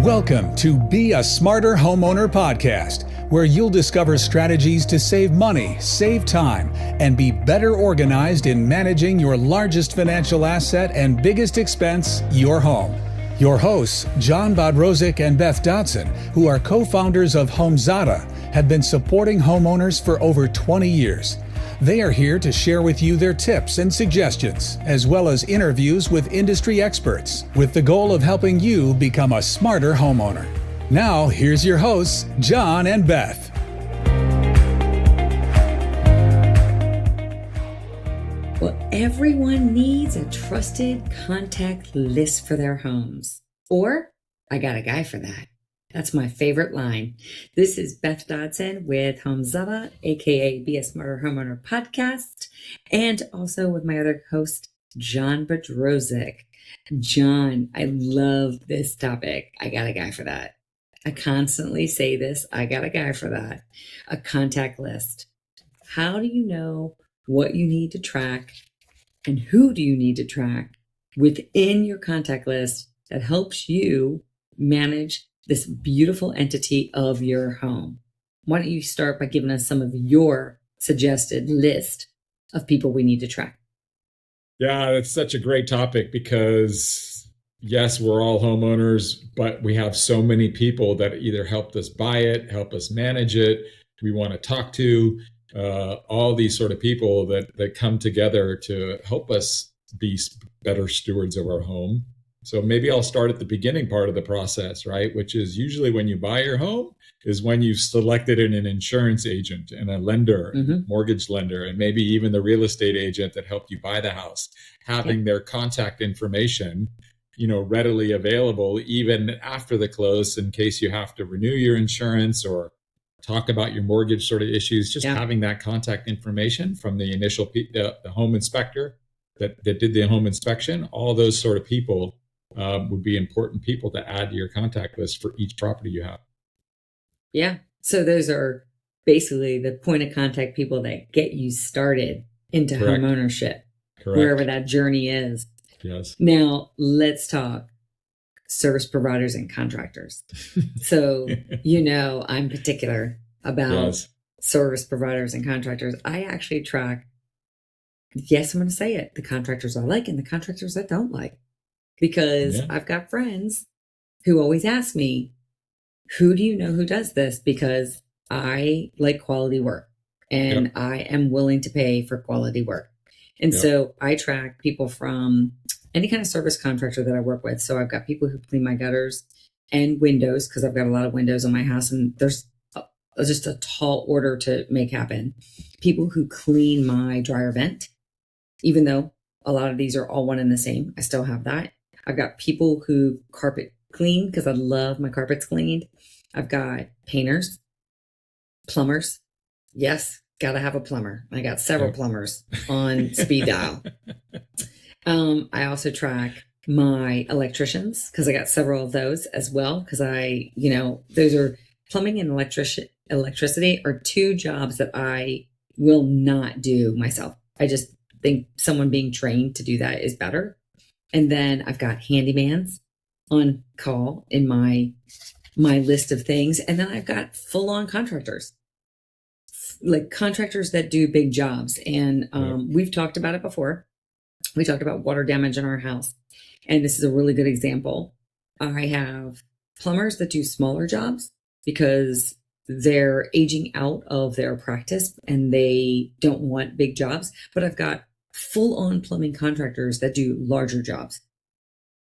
Welcome to Be a Smarter Homeowner Podcast, where you'll discover strategies to save money, save time, and be better organized in managing your largest financial asset and biggest expense, your home. Your hosts, John Bodrozic and Beth Dodson, who are co-founders of Homezada, have been supporting homeowners for over 20 years. They are here to share with you their tips and suggestions, as well as interviews with industry experts, with the goal of helping you become a smarter homeowner. Now, here's your hosts, John and Beth. Well, everyone needs a trusted contact list for their homes. Or, I got a guy for that. That's my favorite line. This is Beth Dodson with Homezada, aka Be a Smarter Homeowner Podcast, and also with my other host, John Bodrozic. John, I love this topic. I got a guy for that. I constantly say this. I got a guy for that. A contact list. How do you know what you need to track and who do you need to track within your contact list that helps you manage this beautiful entity of your home? Why don't you start by giving us some of your suggested list of people we need to track? Yeah, that's such a great topic because, yes, we're all homeowners, but we have so many people that either helped us buy it, help us manage it, we want to talk to, all these sort of people that come together to help us be better stewards of our home. So maybe I'll start at the beginning part of the process, right? Which is usually when you buy your home is when you've selected an insurance agent and a lender, mortgage lender, and maybe even the real estate agent that helped you buy the house, having their contact information, readily available even after the close in case you have to renew your insurance or talk about your mortgage sort of issues, just having that contact information from the initial, the home inspector that did the home inspection, all those sort of people would be important people to add to your contact list for each property you have. Yeah. So those are basically the point of contact people that get you started into home ownership, wherever that journey is. Yes. Now let's talk service providers and contractors. So, I'm particular about service providers and contractors. I actually track, I'm going to say it, the contractors I like and the contractors I don't like. Because I've got friends who always ask me, who do you know who does this? Because I like quality work and I am willing to pay for quality work. And so I track people from any kind of service contractor that I work with. So I've got people who clean my gutters and windows because I've got a lot of windows in my house and there's just a tall order to make happen. People who clean my dryer vent, even though a lot of these are all one and the same, I still have that. I've got people who carpet clean because I love my carpets cleaned. I've got painters, plumbers. Yes, got to have a plumber. I got several plumbers on speed dial. I also track my electricians because I got several of those as well. Because those are plumbing and electricity are two jobs that I will not do myself. I just think someone being trained to do that is better. And then I've got handymans on call in my list of things. And then I've got full-on contractors, like contractors that do big jobs. And we've talked about it before. We talked about water damage in our house. And this is a really good example. I have plumbers that do smaller jobs because they're aging out of their practice and they don't want big jobs. But I've got full-on plumbing contractors that do larger jobs.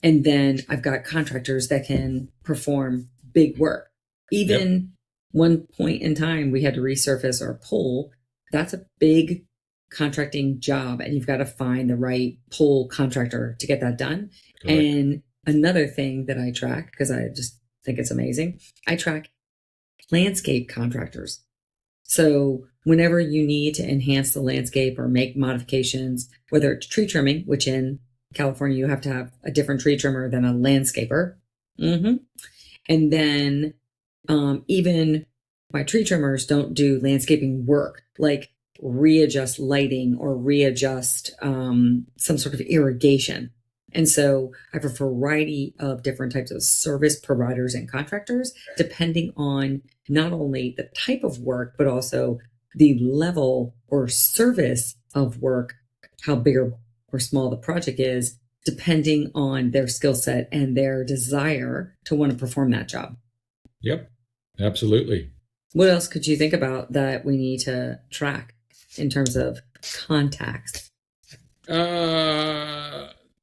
And then I've got contractors that can perform big work. Even one point in time, we had to resurface our pole. That's a big contracting job. And you've got to find the right pole contractor to get that done. Correct. And another thing that I track, because I just think it's amazing, I track landscape contractors. So whenever you need to enhance the landscape or make modifications, whether it's tree trimming, which in California, you have to have a different tree trimmer than a landscaper. And then even my tree trimmers don't do landscaping work, like readjust lighting or readjust some sort of irrigation. And so I have a variety of different types of service providers and contractors, depending on not only the type of work, but also the level or service of work, how big or small the project is, depending on their skill set and their desire to want to perform that job. Yep, absolutely. What else could you think about that we need to track in terms of contacts?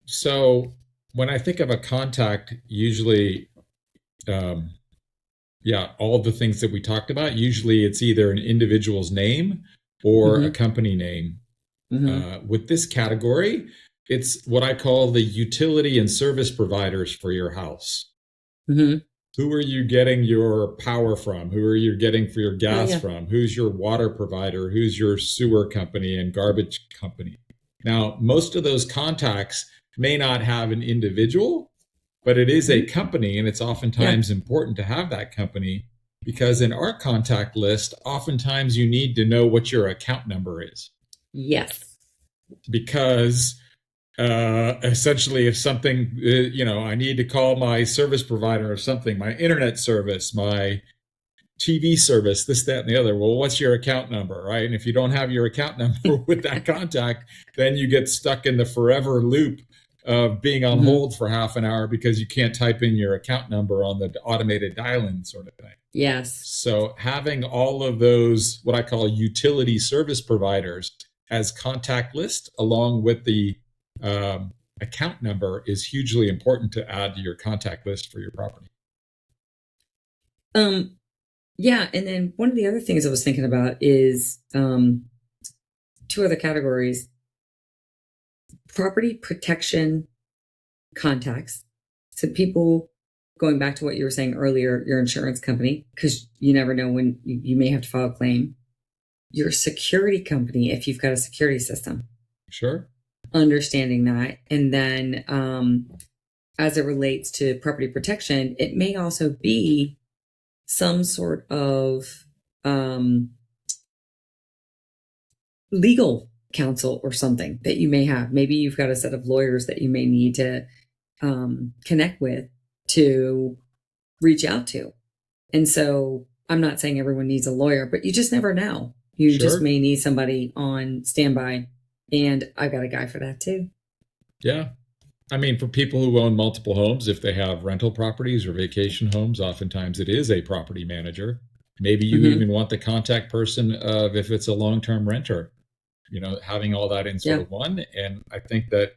So when I think of a contact, usually, all the things that we talked about, usually it's either an individual's name or a company name. With this category, it's what I call the utility and service providers for your house. Who are you getting your power from? Who are you getting for your gas from? Who's your water provider? Who's your sewer company and garbage company? Now, most of those contacts may not have an individual, but it is a company, and it's oftentimes important to have that company, because in our contact list, oftentimes you need to know what your account number is. Yes. Because essentially, if something, I need to call my service provider or something, my internet service, my TV service, this, that, and the other. Well, what's your account number, right? And if you don't have your account number with that contact, then you get stuck in the forever loop of being on hold for half an hour because you can't type in your account number on the automated dial-in sort of thing. Yes. So having all of those, what I call utility service providers as contact list, along with the account number, is hugely important to add to your contact list for your property. Yeah, and then one of the other things I was thinking about is two other categories: property protection contacts. So people, going back to what you were saying earlier, your insurance company, because you never know when you may have to file a claim. Your security company, if you've got a security system. Sure. Understanding that. And then as it relates to property protection, it may also be some sort of legal counsel or something that you may have. Maybe you've got a set of lawyers that you may need to connect with to reach out to. And so I'm not saying everyone needs a lawyer, but you just never know. You just may need somebody on standby. And I've got a guy for that too. Yeah. I mean, for people who own multiple homes, if they have rental properties or vacation homes, oftentimes it is a property manager. Maybe you even want the contact person of, if it's a long-term renter, having all that in sort of one. And I think that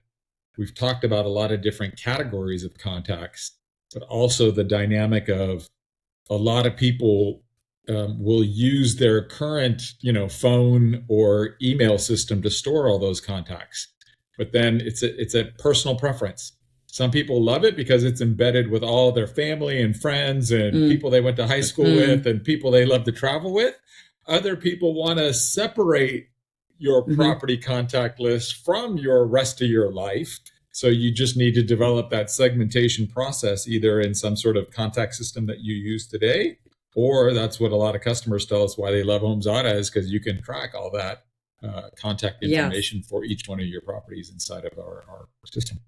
we've talked about a lot of different categories of contacts, but also the dynamic of a lot of people will use their current, phone or email system to store all those contacts. But then it's a personal preference. Some people love it because it's embedded with all their family and friends and people they went to high school with and people they love to travel with. Other people want to separate your property contact list from your rest of your life. So you just need to develop that segmentation process, either in some sort of contact system that you use today, or that's what a lot of customers tell us why they love HomeZada, is because you can track all that contact information for each one of your properties inside of our system.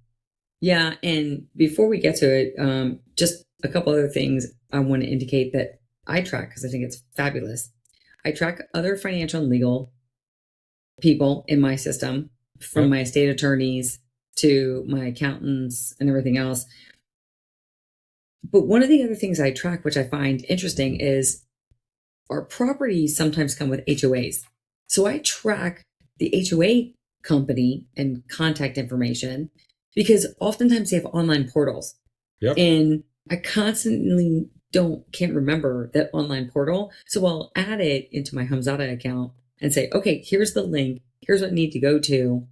Yeah. And before we get to it, just a couple other things I want to indicate that I track, because I think it's fabulous. I track other financial and legal people in my system, from my estate attorneys to my accountants and everything else. But one of the other things I track, which I find interesting, is our properties sometimes come with HOAs. So I track the HOA company and contact information, because oftentimes they have online portals. And I constantly can't remember that online portal. So I'll add it into my HomeZada account and say, okay, here's the link. Here's what I need to go to.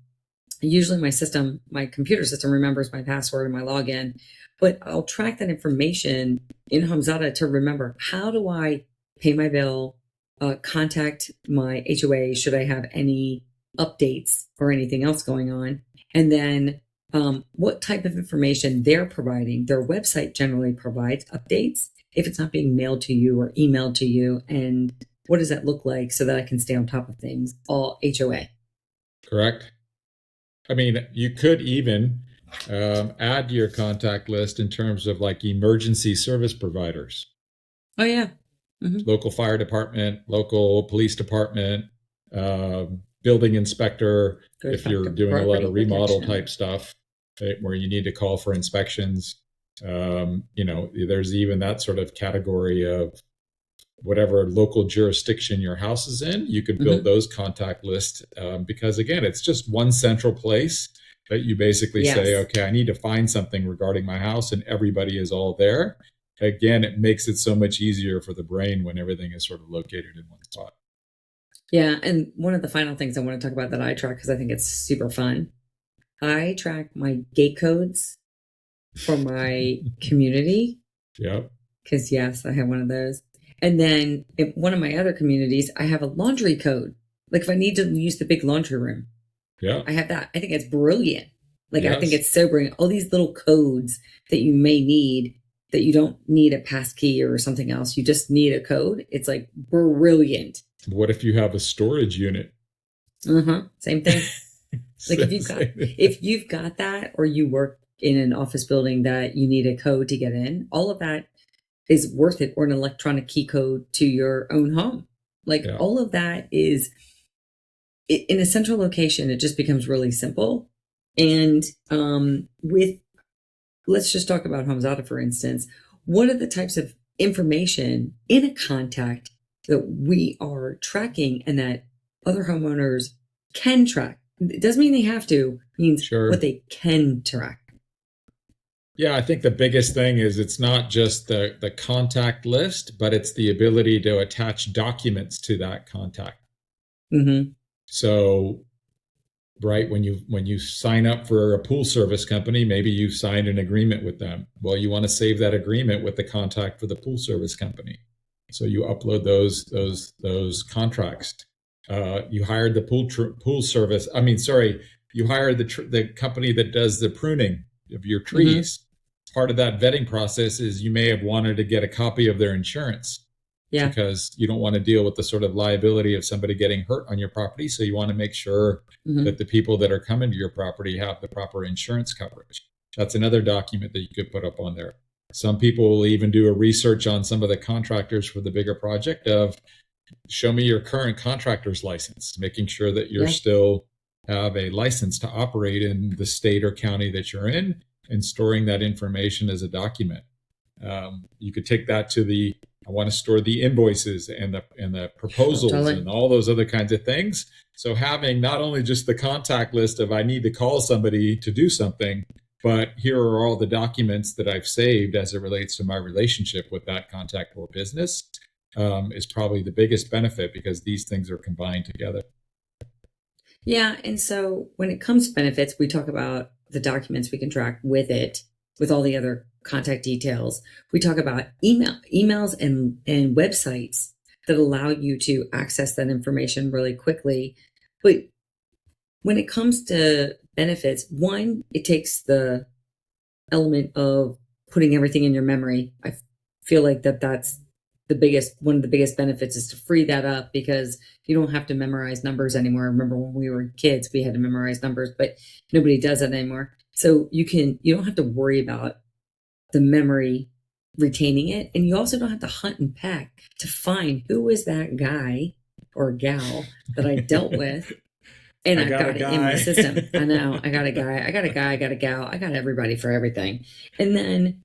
Usually my computer system remembers my password and my login, but I'll track that information in HomeZada to remember, how do I pay my bill, contact my HOA, should I have any updates or anything else going on, and then what type of information they're providing. Their website generally provides updates if it's not being mailed to you or emailed to you, and what does that look like so that I can stay on top of things, all HOA. Correct. I mean, you could even add to your contact list in terms of like emergency service providers. Oh, yeah. Local fire department, local police department, building inspector, if you're doing a lot of remodel type stuff, right, where you need to call for inspections. There's even that sort of category of whatever local jurisdiction your house is in. You could build those contact lists because, again, it's just one central place that you basically say, okay, I need to find something regarding my house, and everybody is all there. Again, it makes it so much easier for the brain when everything is sort of located in one spot. Yeah. And one of the final things I want to talk about that I track, because I think it's super fun, I track my gate codes for my community. Yep. Because, yes, I have one of those. And then in one of my other communities, I have a laundry code. Like if I need to use the big laundry room, I have that. I think it's brilliant. Like, I think it's so brilliant. All these little codes that you may need, that you don't need a passkey or something else. You just need a code. It's like brilliant. What if you have a storage unit? Same thing. Like if you've got that, or you work in an office building that you need a code to get in, all of that is worth it, or an electronic key code to your own home. Like all of that is in a central location. It just becomes really simple. And let's just talk about HomeZada, for instance. What are the types of information in a contact that we are tracking and that other homeowners can track? It doesn't mean they have to, it means what they can track. Yeah, I think the biggest thing is it's not just the contact list, but it's the ability to attach documents to that contact. So, right, when you sign up for a pool service company, maybe you've signed an agreement with them. Well, you want to save that agreement with the contact for the pool service company. So you upload those contracts. You hired the pool service. You hired the company that does the pruning of your trees. Part of that vetting process is you may have wanted to get a copy of their insurance. Because you don't want to deal with the sort of liability of somebody getting hurt on your property. So you want to make sure that the people that are coming to your property have the proper insurance coverage. That's another document that you could put up on there. Some people will even do a research on some of the contractors for the bigger project of show me your current contractor's license, making sure that you're still have a license to operate in the state or county that you're in, and storing that information as a document. You could take that to I want to store the invoices and the proposals and all those other kinds of things. So having not only just the contact list of I need to call somebody to do something, but here are all the documents that I've saved as it relates to my relationship with that contact or business, is probably the biggest benefit, because these things are combined together. Yeah. And so when it comes to benefits, we talk about the documents we can track with all the other contact details. We talk about emails and websites that allow you to access that information really quickly. But when it comes to benefits, one, it takes the element of putting everything in your memory. I feel like that's one of the biggest benefits, is to free that up, because you don't have to memorize numbers anymore. I remember when we were kids, we had to memorize numbers, but nobody does that anymore. So you don't have to worry about the memory retaining it. And you also don't have to hunt and peck to find who was that guy or gal that I dealt with. And I've got it in my system. I know. I got a guy, I got a gal, I got everybody for everything. And then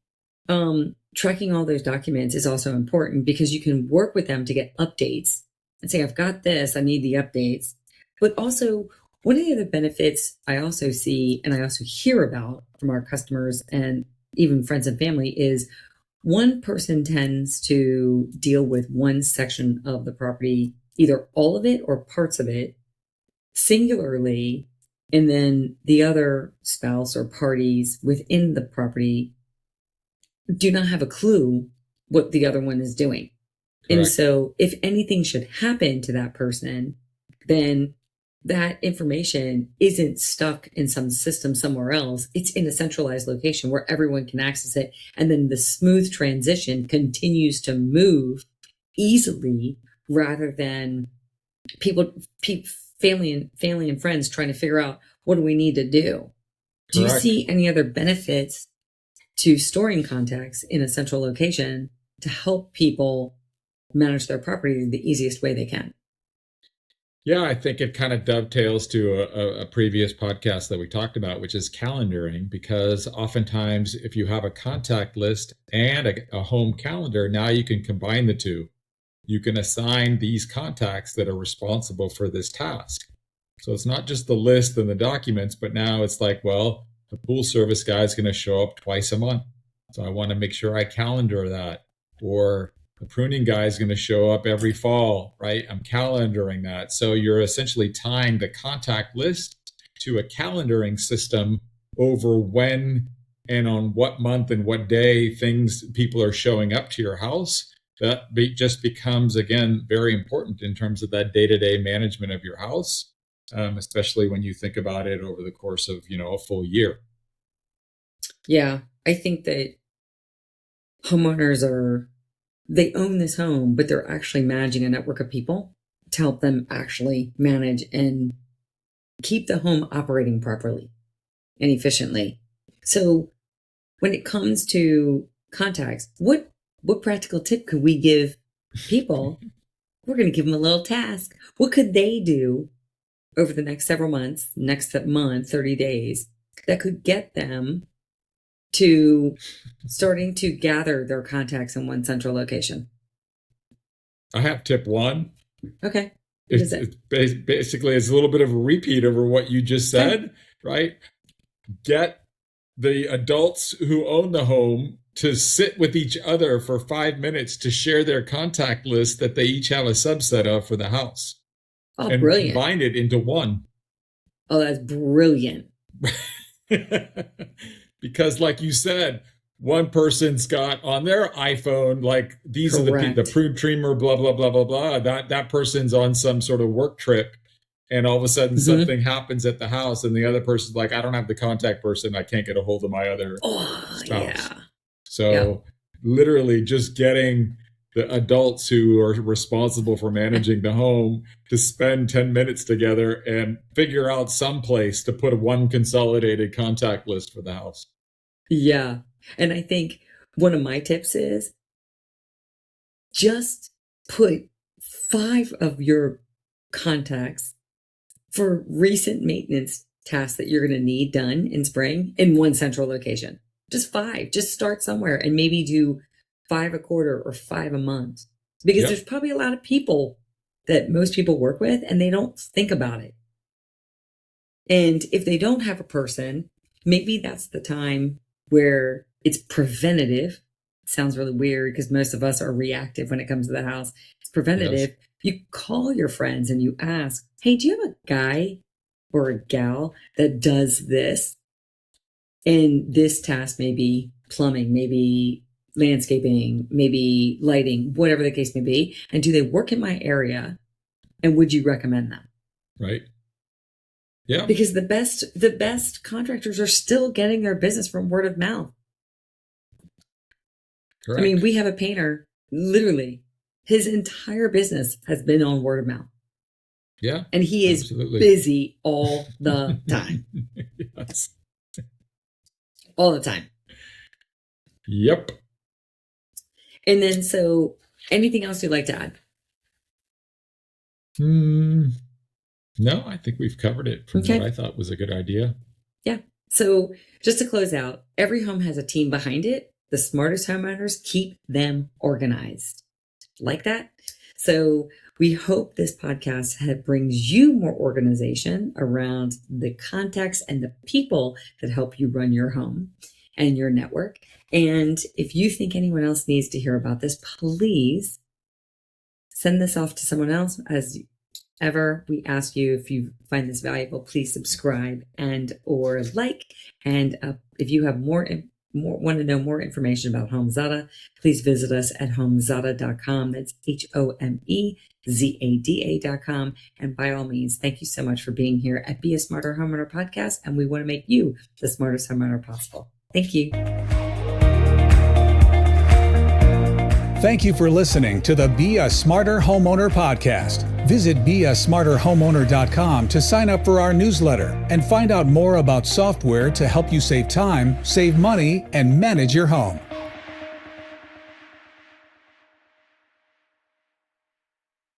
tracking all those documents is also important, because you can work with them to get updates and say, I've got this, I need the updates. But also, one of the other benefits I also see, and I also hear about from our customers and even friends and family, is one person tends to deal with one section of the property, either all of it or parts of it, singularly, and then the other spouse or parties within the property do not have a clue what the other one is doing. Correct. And so if anything should happen to that person, then that information isn't stuck in some system somewhere else. It's in a centralized location where everyone can access it. And then the smooth transition continues to move easily, rather than family and friends trying to figure out, what do we need to do? Do you see any other benefits to storing contacts in a central location to help people manage their property the easiest way they can? Yeah, I think it kind of dovetails to a previous podcast that we talked about, which is calendaring, because oftentimes if you have a contact list and a home calendar, now you can combine the two. You can assign these contacts that are responsible for this task. So it's not just the list and the documents, but now it's like, well, the pool service guy is going to show up twice a month. So I want to make sure I calendar that. Or the pruning guy is going to show up every fall, right? I'm calendaring that. So you're essentially tying the contact list to a calendaring system over when and on what month and what day people are showing up to your house. That just becomes, again, very important in terms of that day-to-day management of your house, especially when you think about it over the course of, a full year. Yeah, I think that homeowners they own this home, but they're actually managing a network of people to help them actually manage and keep the home operating properly and efficiently. So when it comes to contacts, what practical tip could we give people? We're going to give them a little task. What could they do over the next several months, next month, 30 days, that could get them to starting to gather their contacts in one central location? I have tip 1. Okay. It's basically, it's a little bit of a repeat over what you just said, right? Get the adults who own the home to sit with each other for 5 minutes to share their contact list that they each have a subset of for the house. Oh, and brilliant. Combine it into one. Oh, that's brilliant. Because like you said, one person's got on their iPhone, like these Correct. are the prune trimmer, blah, blah, blah, blah, blah. That person's on some sort of work trip. And all of a sudden something happens at the house and the other person's like, I don't have the contact person. I can't get a hold of my other spouse. Yeah. So literally just getting the adults who are responsible for managing the home to spend 10 minutes together and figure out some place to put one consolidated contact list for the house. Yeah. And I think one of my tips is just put 5 of your contacts for recent maintenance tasks that you're going to need done in spring in one central location. Just 5. Just start somewhere and maybe do 5 a quarter or 5 a month, because there's probably a lot of people that most people work with and they don't think about it. And if they don't have a person, maybe that's the time where it's preventative. It sounds really weird because most of us are reactive when it comes to the house. It's preventative. Yes. You call your friends and you ask, hey, do you have a guy or a gal that does this? And this task may be plumbing, maybe landscaping, maybe lighting, whatever the case may be. And do they work in my area? And would you recommend them? Right. Yeah. Because the best contractors are still getting their business from word of mouth. Correct. I mean, we have a painter, literally, his entire business has been on word of mouth. Yeah. And he is busy all the time. Yes. All the time. Yep. And then, so anything else you'd like to add? No, I think we've covered it from what I thought was a good idea. Yeah. So just to close out, every home has a team behind it. The smartest homeowners keep them organized. Like that? So we hope this podcast brings you more organization around the contacts and the people that help you run your home and your network. And if you think anyone else needs to hear about this, please send this off to someone else. As ever, we ask you, if you find this valuable, please subscribe and or like. And if you have want to know more information about HomeZada, please visit us at homezada.com. That's HOMEZADA.com. And by all means, thank you so much for being here at Be a Smarter Homeowner Podcast. And we want to make you the smartest homeowner possible. Thank you. Thank you for listening to the Be a Smarter Homeowner Podcast. Visit beasmarterhomeowner.com to sign up for our newsletter and find out more about software to help you save time, save money, and manage your home.